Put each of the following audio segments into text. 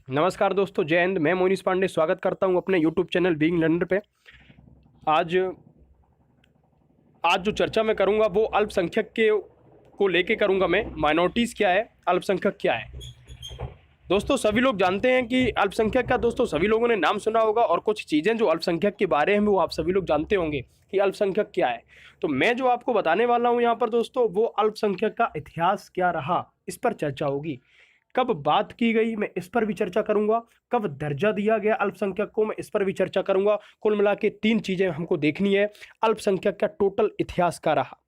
नमस्कार दोस्तों, जय हिंद। मैं मोनीश पांडे स्वागत करता हूं अपने यूट्यूब चैनल बीइंग लर्नर पे। आज आज जो चर्चा मैं करूंगा वो अल्पसंख्यक के को लेके करूंगा। मैं माइनॉरिटीज़ क्या है, अल्पसंख्यक क्या है। दोस्तों सभी लोग जानते हैं कि अल्पसंख्यक का दोस्तों सभी लोगों ने नाम सुना होगा, और कुछ चीज़ें जो अल्पसंख्यक के बारे में वो आप सभी लोग जानते होंगे कि अल्पसंख्यक क्या है। तो मैं जो आपको बताने वाला हूँ यहाँ पर दोस्तों, वो अल्पसंख्यक का इतिहास क्या रहा, इस पर चर्चा होगी। कब बात की गई, मैं इस पर भी चर्चा करूंगा। कब दर्जा दिया गया अल्पसंख्यक को, मैं इस पर भी चर्चा करूंगा। कुल मिला के 3 चीजें हमको देखनी है। अल्पसंख्यक का टोटल इतिहास क्या रहा,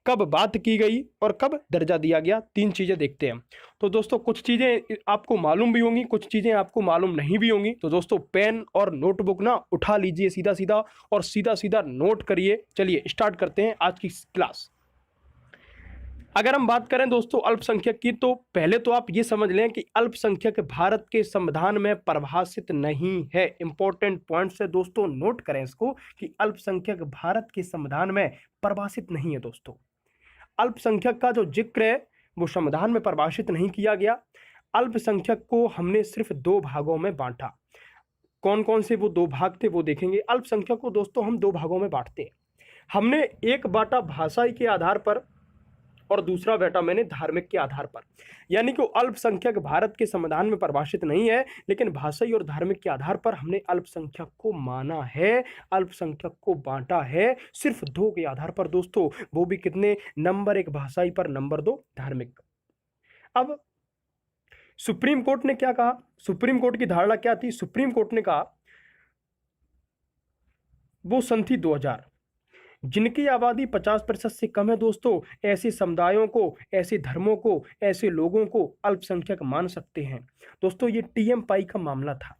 कब बात की गई और कब दर्जा दिया गया, 3 चीजें देखते हैं। तो दोस्तों कुछ चीजें आपको मालूम भी होंगी, कुछ चीजें आपको मालूम नहीं भी होंगी। तो दोस्तों पेन और नोटबुक ना उठा लीजिए सीधा सीधा, और सीधा सीधा नोट करिए। चलिए स्टार्ट करते हैं आज की क्लास। अगर हम बात करें दोस्तों अल्पसंख्यक की, तो पहले तो आप ये समझ लें कि अल्पसंख्यक भारत के संविधान में परिभाषित नहीं है। इंपॉर्टेंट पॉइंट्स है दोस्तों, नोट करें इसको कि अल्पसंख्यक भारत के संविधान में परिभाषित नहीं है। दोस्तों अल्पसंख्यक का जो जिक्र है वो संविधान में परिभाषित नहीं किया गया। अल्पसंख्यक को हमने सिर्फ 2 भागों में बांटा। कौन कौन से वो 2 भाग थे वो देखेंगे। अल्पसंख्यक को दोस्तों हम 2 भागों में बांटते हैं। हमने एक बांटा भाषा के आधार पर, और दूसरा बेटा मैंने धार्मिक के आधार पर। यानी कि अल्पसंख्यक भारत के संविधान में परिभाषित नहीं है, लेकिन भाषाई और धार्मिक के आधार पर हमने अल्पसंख्यक को माना है, अल्पसंख्यक को बांटा है सिर्फ 2 के आधार पर दोस्तों। वो भी कितने, नंबर 1 भाषाई पर, नंबर 2 धार्मिक। अब सुप्रीम कोर्ट ने क्या कहा, सुप्रीम कोर्ट की धारणा क्या थी। सुप्रीम कोर्ट ने कहा, वो सन थी 2000, जिनकी आबादी 50% से कम है दोस्तों, ऐसे समुदायों को, ऐसे धर्मों को, ऐसे लोगों को अल्पसंख्यक मान सकते हैं। दोस्तों ये टीएम पाई का मामला था,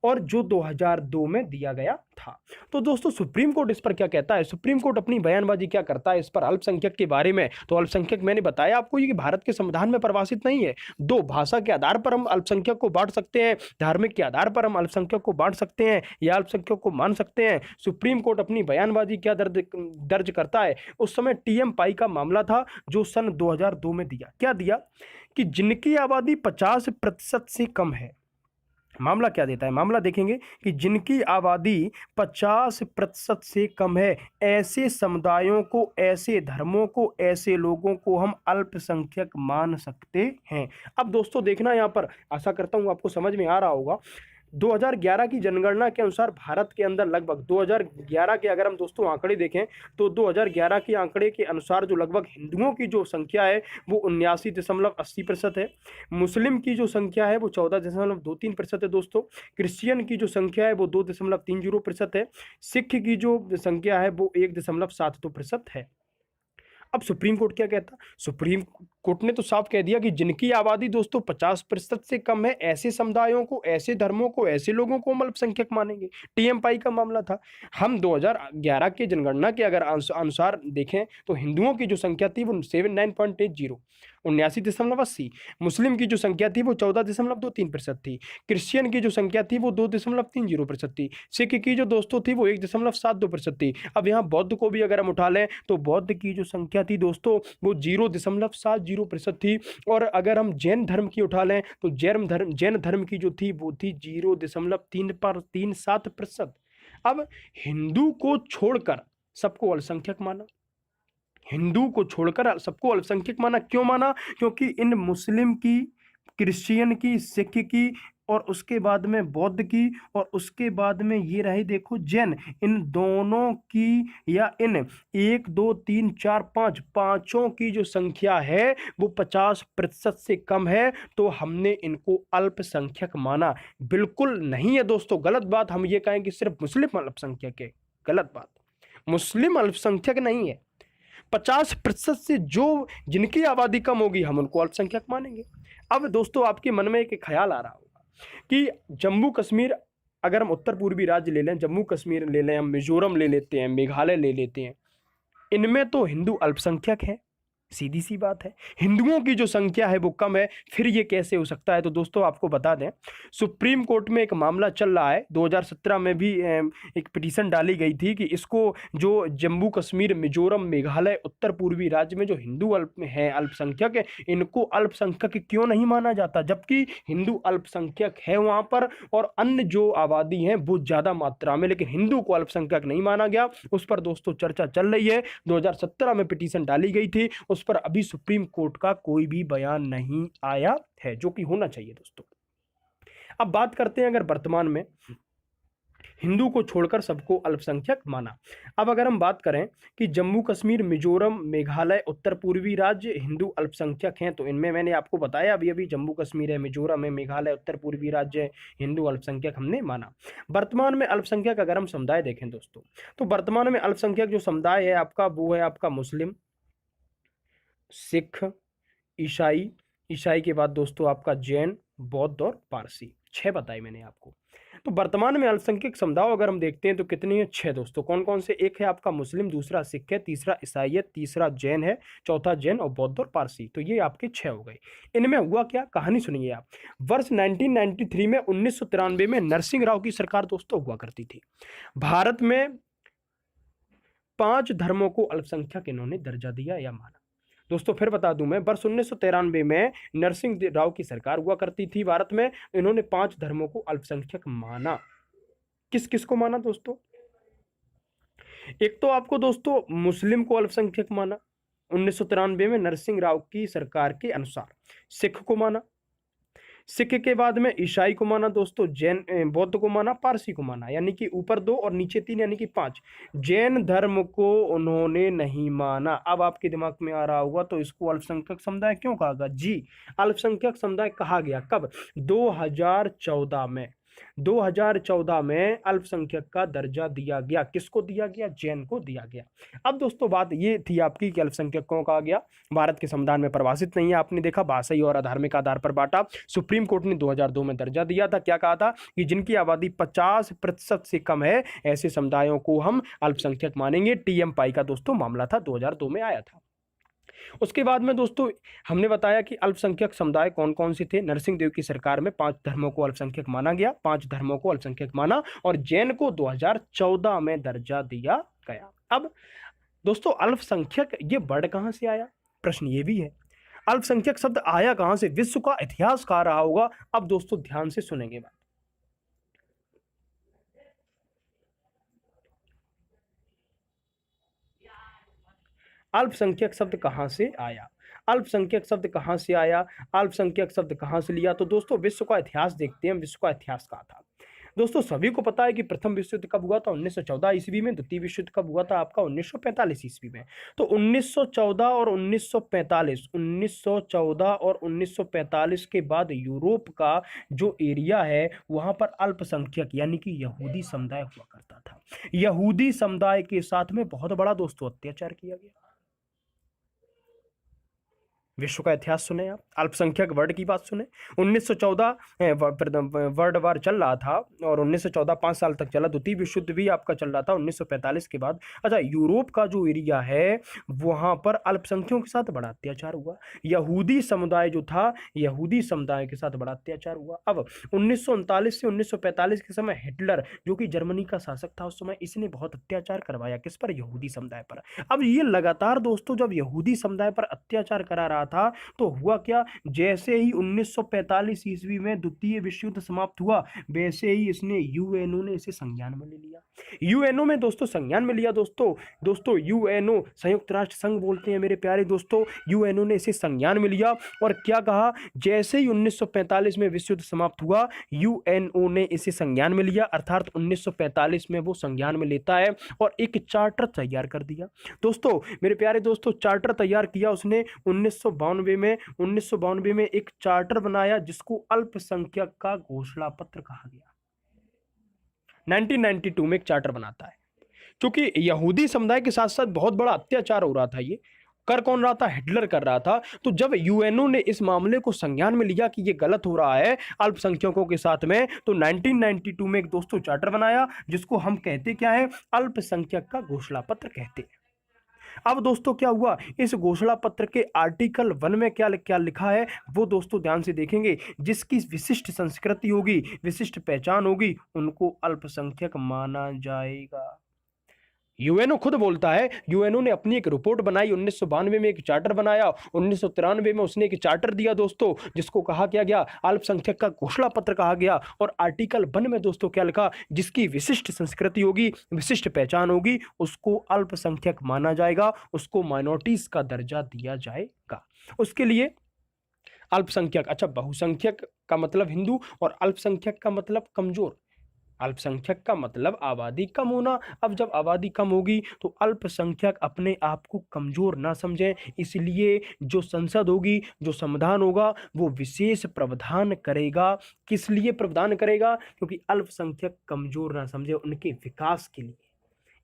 और जो 2002 में दिया गया था। तो दोस्तों सुप्रीम कोर्ट इस पर क्या कहता है, सुप्रीम कोर्ट अपनी बयानबाजी क्या करता है इस पर अल्पसंख्यक के बारे में। तो अल्पसंख्यक मैंने बताया आपको ये कि भारत के संविधान में परिभाषित नहीं है। 2 भाषा के आधार पर हम अल्पसंख्यक को बांट सकते हैं, धार्मिक के आधार पर हम अल्पसंख्यक को बांट सकते हैं, या अल्पसंख्यक को मान सकते हैं। सुप्रीम कोर्ट अपनी बयानबाजी क्या दर्ज करता है, उस समय टीएम पाई का मामला था जो सन 2002 में दिया। क्या दिया कि जिनकी आबादी 50% से कम है, मामला क्या देता है, मामला देखेंगे कि जिनकी आबादी 50% से कम है, ऐसे समुदायों को, ऐसे धर्मों को, ऐसे लोगों को हम अल्पसंख्यक मान सकते हैं। अब दोस्तों देखना यहाँ पर, आशा करता हूँ आपको समझ में आ रहा होगा। 2011 की जनगणना के अनुसार भारत के अंदर लगभग 2011 के अगर हम दोस्तों आंकड़े देखें, तो 2011 के आंकड़े के अनुसार जो लगभग हिंदुओं की जो संख्या है वो 79.80% है। मुस्लिम की जो संख्या है वो 14.23% है दोस्तों। क्रिश्चियन की जो संख्या है वो 2.30% है। सिख की जो संख्या है वो 1.72% है। अब सुप्रीम कोर्ट क्या कहता, सुप्रीम कोर्ट ने तो साफ कह दिया कि जिनकी आबादी दोस्तों 50% से कम है, ऐसे समुदायों को, ऐसे धर्मों को, ऐसे लोगों को हम अल्पसंख्यक मानेंगे। टीएम पाई का मामला था। हम 2011 के जनगणना के अगर अनुसार देखें तो हिंदुओं की जो संख्या थी वो 79.80, 79.80। मुस्लिम की जो संख्या थी वो 14.23% थी। क्रिश्चियन की जो संख्या थी वो 2.30% थी। सिख की जो दोस्तों थी वो 1.72% थी। अब यहाँ बौद्ध को भी अगर हम उठा लें तो बौद्ध की जो संख्या थी दोस्तों वो 0.70% थी। और अगर हम जैन धर्म की उठा लें तो जैन धर्म की जो थी वो थी 0.37%। अब हिंदू को छोड़कर सबको अल्पसंख्यक माना, हिंदू को छोड़कर सबको अल्पसंख्यक माना। क्यों माना, क्योंकि इन मुस्लिम की, क्रिश्चियन की, सिख की, और उसके बाद में बौद्ध की, और उसके बाद में ये रही देखो जैन, इन दोनों की, या इन 1 2 3 4 5 पांचों की जो संख्या है वो 50% से कम है, तो हमने इनको अल्पसंख्यक माना। बिल्कुल नहीं है दोस्तों, गलत बात। हम ये कहें कि सिर्फ मुस्लिम अल्पसंख्यक है, गलत बात। मुस्लिम अल्पसंख्यक नहीं है। 50% से जो जिनकी आबादी कम होगी हम उनको अल्पसंख्यक मानेंगे। अब दोस्तों आपके मन में एक ख्याल आ रहा होगा कि जम्मू कश्मीर, अगर हम उत्तर पूर्वी राज्य ले लें, जम्मू कश्मीर ले लें, हम मिजोरम ले लेते हैं, मेघालय ले लेते हैं, इनमें तो हिंदू अल्पसंख्यक है। सीधी सी बात है। हिंदुओं की जो संख्या है वो कम है, फिर ये कैसे हो सकता है? तो दोस्तों आपको बता दें, सुप्रीम कोर्ट में एक मामला चल रहा है। 2017 में भी एक पिटीशन डाली गई थी कि इसको जो जम्मू कश्मीर, मिजोरम, मेघालय, उत्तर पूर्वी राज्य में जो हिंदू अल्पसंख्यक है, इनको अल्पसंख्यक क्यों नहीं माना जाता, जबकि हिंदू अल्पसंख्यक है वहां पर और अन्य जो आबादी है वो ज्यादा मात्रा में, लेकिन हिंदू को अल्पसंख्यक नहीं माना गया। उस पर दोस्तों चर्चा चल रही है। 2017 में पिटीशन डाली गई थी, उस पर अभी सुप्रीम कोर्ट का कोई भी बयान नहीं आया है, जो कि होना चाहिए दोस्तों। अब बात करते हैं, अगर वर्तमान में हिंदू को छोड़कर सबको अल्पसंख्यक माना। अब अगर हम बात करें कि जम्मू कश्मीर, मिजोरम, मेघालय, उत्तर पूर्वी राज्य हिंदू अल्पसंख्यक हैं, तो इनमें मैंने आपको बताया अभी अभी जम्मू कश्मीर है, मिजोरम है, मेघालय, उत्तर पूर्वी राज्य है, हिंदू अल्पसंख्यक हमने माना। वर्तमान में अल्पसंख्यक अगर हम समुदाय देखें दोस्तों, तो वर्तमान में अल्पसंख्यक जो समुदाय है आपका, वो है आपका मुस्लिम, सिख, ईसाई, ईसाई के बाद दोस्तों आपका जैन, बौद्ध और पारसी। 6 बताए मैंने आपको। तो वर्तमान में अल्पसंख्यक समुदाय अगर हम देखते हैं तो कितनी है? 6 दोस्तों। कौन कौन से? एक है आपका मुस्लिम, दूसरा सिख है, तीसरा ईसाई है, तीसरा जैन है, चौथा जैन और बौद्ध और पारसी। तो ये आपके 6 हो गए। इनमें हुआ क्या, कहानी सुनिए आप। वर्ष 1993 में 1993 में नरसिंह राव की सरकार दोस्तों हुआ करती थी। भारत में 5 धर्मों को अल्पसंख्यक इन्होंने दर्जा दिया या माना। दोस्तों फिर बता दूं मैं, वर्ष 1993 में नरसिंह राव की सरकार हुआ करती थी भारत में, इन्होंने 5 धर्मों को अल्पसंख्यक माना। किस किस को माना दोस्तों? एक तो आपको दोस्तों मुस्लिम को अल्पसंख्यक माना 1993 में नरसिंह राव की सरकार के अनुसार। सिख को माना, सिख के बाद में ईसाई को माना दोस्तों, जैन, बौद्ध को माना, पारसी को माना, यानी कि ऊपर 2 और नीचे 3 यानी कि 5। जैन धर्म को उन्होंने नहीं माना। अब आपके दिमाग में आ रहा होगा तो इसको अल्पसंख्यक समुदाय क्यों कहा गया? जी, अल्पसंख्यक समुदाय कहा गया कब? 2014 में। 2014 में अल्पसंख्यक का दर्जा दिया गया। किसको दिया गया? जैन को दिया गया। अब दोस्तों बात ये थी आपकी कि अल्पसंख्यक कौन कहा गया? भारत के संविधान में परिभाषित नहीं है, आपने देखा, भाषाई और धार्मिक आधार पर बांटा। सुप्रीम कोर्ट ने 2002 में दर्जा दिया था। क्या कहा था? कि जिनकी आबादी 50% से कम है, ऐसे समुदायों को हम अल्पसंख्यक मानेंगे। टीएम पाई का दोस्तों मामला था, 2002 में आया था। उसके बाद में दोस्तों हमने बताया कि अल्पसंख्यक समुदाय कौन कौन से थे। नरसिंह देव की सरकार में 5 धर्मों को अल्पसंख्यक माना गया, 5 धर्मों को अल्पसंख्यक माना, और जैन को 2014 में दर्जा दिया गया। अब दोस्तों अल्पसंख्यक ये वर्ड कहां से आया? प्रश्न ये भी है। अल्पसंख्यक शब्द आया कहां से? विश्व का इतिहास कह रहा होगा। अब दोस्तों ध्यान से सुनेंगे बात। अल्पसंख्यक शब्द कहां से आया? अल्पसंख्यक शब्द कहां से आया? अल्पसंख्यक शब्द कहां से लिया? तो दोस्तों विश्व का इतिहास देखते हैं। विश्व का इतिहास कहा था दोस्तों, सभी को पता है कि प्रथम विश्व युद्ध कब हुआ था? 1914 ईस्वी में। द्वितीय विश्व युद्ध कब हुआ था आपका? 1945 ईस्वी में। तो 1914 और 1945, 1914 और 1945 के बाद यूरोप का जो एरिया है वहां पर अल्पसंख्यक यानी कि यहूदी समुदाय हुआ करता था। यहूदी समुदाय के साथ में बहुत बड़ा दोस्तों अत्याचार किया गया। विश्व का इतिहास सुने आप, अल्पसंख्यक वर्ड की बात सुने। 1914 वर्ल्ड वार चल रहा था और 1914 5 साल तक चला। द्वितीय विश्व युद्ध भी आपका चल रहा था 1945 के बाद। अच्छा, यूरोप का जो एरिया है वहां पर अल्पसंख्यकों के साथ बड़ा अत्याचार हुआ। यहूदी समुदाय जो था, यहूदी समुदाय के साथ बड़ा अत्याचार हुआ। अब 1939 से 1945 के समय हिटलर जो कि जर्मनी का शासक था उस समय, इसने बहुत अत्याचार करवाया। किस पर? यहूदी समुदाय पर। अब ये लगातार दोस्तों जब यहूदी समुदाय पर अत्याचार करा रहा था तो हुआ क्या? जैसे ही 1945 ईस्वी में द्वितीय विश्व युद्ध समाप्त हुआ, वैसे ही इसने यूएनओ ने इसे संज्ञान में ले लिया। यूएनओ में दोस्तों संज्ञान में लिया। दोस्तों यूएनओ संयुक्त राष्ट्र संघ बोलते हैं मेरे प्यारे दोस्तों। यूएनओ ने इसे संज्ञान में लिया और क्या कहा? जैसे ही 1945 में विश्व युद्ध समाप्त हुआ, यूएनओ ने इसे संज्ञान में लिया, अर्थात 1945 में वो संज्ञान में लेता है और एक चार्टर तैयार कर दिया। दोस्तों मेरे प्यारे दोस्तों, चार्टर तैयार किया उसने 1992 में एक चार्टर बनाया जिसको अल्पसंख्यक का घोषणा पत्र कहा गया। 1992 में एक चार्टर बनाता है। क्योंकि यहूदी समुदाय के साथ साथ बहुत बड़ा अत्याचार हो रहा था, ये कर कौन रहा था? हिटलर कर रहा था। तो जब यूएनओ ने इस मामले को संज्ञान में लिया कि ये गलत हो रहा है अल्पसंख्यकों के साथ में, तो 1992 में एक दोस्तों चार्टर बनाया जिसको हम कहते क्या है? अल्पसंख्यक का घोषणा पत्र कहते हैं। अब दोस्तों क्या हुआ, इस घोषणा पत्र के आर्टिकल 1 में क्या क्या लिखा है वो दोस्तों ध्यान से देखेंगे। जिसकी विशिष्ट संस्कृति होगी, विशिष्ट पहचान होगी, उनको अल्पसंख्यक माना जाएगा। यूएनओ खुद बोलता है, यूएनओ ने अपनी एक रिपोर्ट बनाई, 1992 में एक चार्टर बनाया, 1993 में उसने एक चार्टर दिया दोस्तों, जिसको कहा क्या गया, अल्पसंख्यक का घोषणा पत्र कहा गया। और आर्टिकल 1 में दोस्तों क्या लिखा, जिसकी विशिष्ट संस्कृति होगी, विशिष्ट पहचान होगी, उसको अल्पसंख्यक माना जाएगा, उसको माइनॉरिटीज का दर्जा दिया जाएगा। उसके लिए अल्पसंख्यक, अच्छा बहुसंख्यक का मतलब हिंदू और अल्पसंख्यक का मतलब कमजोर। अल्पसंख्यक का मतलब आबादी कम होना। अब जब आबादी कम होगी तो अल्पसंख्यक अपने आप को कमजोर ना समझें, इसलिए जो संसद होगी, जो संविधान होगा, वो विशेष प्रावधान करेगा। किस लिए प्रावधान करेगा? क्योंकि अल्पसंख्यक कमजोर ना समझे, उनके विकास के लिए।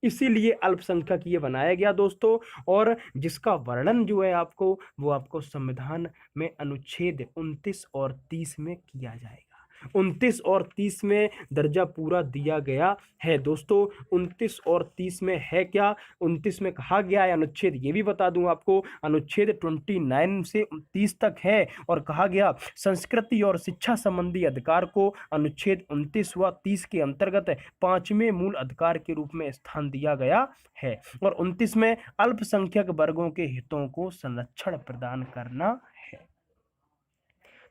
इसीलिए अल्पसंख्यक ये बनाया गया दोस्तों। और जिसका वर्णन जो है आपको, वो आपको संविधान में अनुच्छेद 29 और 30 में किया जाएगा। 29 और 30 में दर्जा पूरा दिया गया है दोस्तों। 29 और 30 में है क्या? 29 में कहा गया है, अनुच्छेद ये भी बता दूं आपको, अनुच्छेद 29 से 30 तक है। और कहा गया संस्कृति और शिक्षा संबंधी अधिकार को अनुच्छेद 29 व 30 के अंतर्गत 5वें मूल अधिकार के रूप में स्थान दिया गया है। और 29 में अल्पसंख्यक वर्गों के हितों को संरक्षण प्रदान करना है।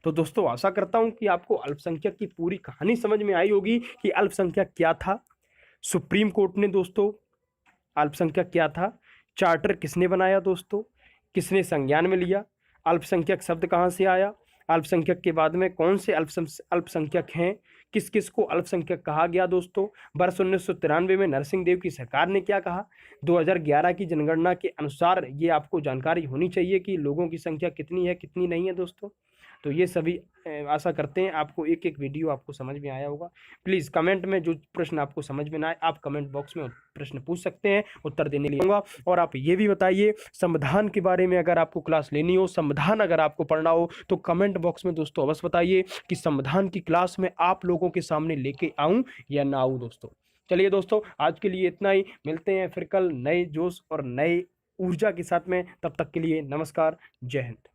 तो दोस्तों आशा करता हूं कि आपको अल्पसंख्यक की पूरी कहानी समझ में आई होगी कि अल्पसंख्यक क्या था। सुप्रीम कोर्ट ने दोस्तों अल्पसंख्यक क्या था, चार्टर किसने बनाया दोस्तों, किसने संज्ञान में लिया, अल्पसंख्यक शब्द कहाँ से आया, अल्पसंख्यक के बाद में कौन से अल्पसंख्यक हैं, किस किस को अल्पसंख्यक कहा गया दोस्तों, वर्ष 1993 में नरसिंह देव की सरकार ने क्या कहा, 2011 की जनगणना के अनुसार ये आपको जानकारी होनी चाहिए कि लोगों की संख्या कितनी है कितनी नहीं है दोस्तों। तो ये सभी आशा करते हैं आपको एक एक वीडियो आपको समझ में आया होगा। प्लीज़ कमेंट में जो प्रश्न आपको समझ में ना आए, आप कमेंट बॉक्स में प्रश्न पूछ सकते हैं, उत्तर देने के लिए होगा। और आप ये भी बताइए संविधान के बारे में, अगर आपको क्लास लेनी हो, संविधान अगर आपको पढ़ना हो, तो कमेंट बॉक्स में दोस्तों अवश्य बताइए कि संविधान की क्लास में आप लोगों के सामने लेके आऊँ या ना आऊँ दोस्तों। चलिए दोस्तों, आज के लिए इतना ही। मिलते हैं फिर कल नए जोश और नए ऊर्जा के साथ में। तब तक के लिए नमस्कार, जय हिंद।